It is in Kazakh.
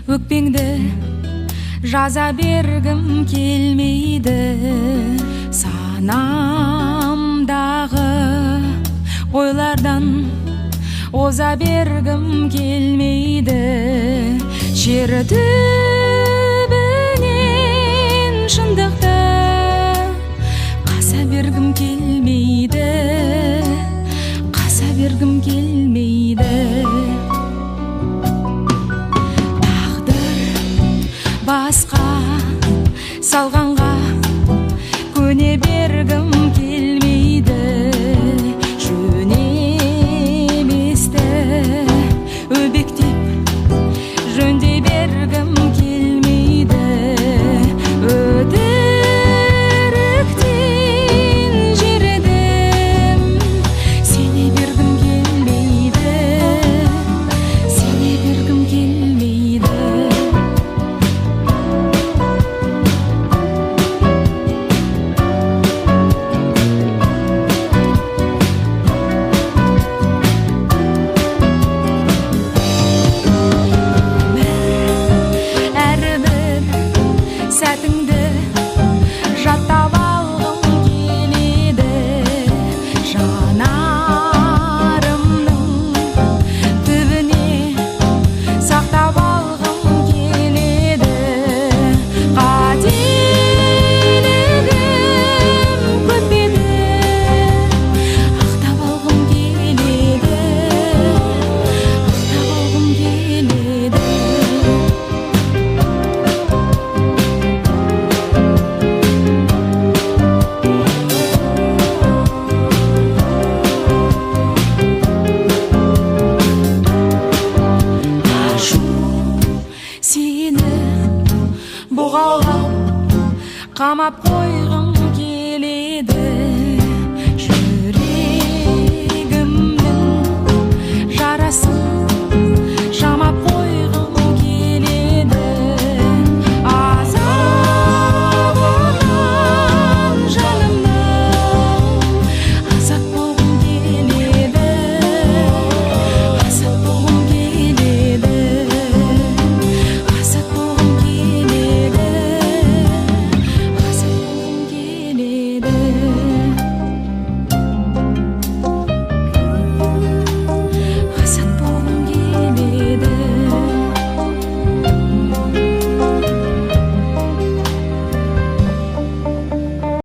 өкпеңді жаза бергім келмейді, санамдағы ойлардан оза бергім келмейді, жер түбінен шындықты қаса бергім келмейді, қаса бергім келмейді. Басқа салғанға көне бергім келмейді, жөн еместі өбектеп жөндей бергім келмейді, өтіріктен жердім сене бергім келмейді, сене бергім келмейді. Сәтіңді жаттап алғым келеді, жанарымның түбіне сақтап алғым келеді, қателігім көп еді, ақтап алғым келеді, ақтап алғым келеді. Сені бұғаулап қамап қой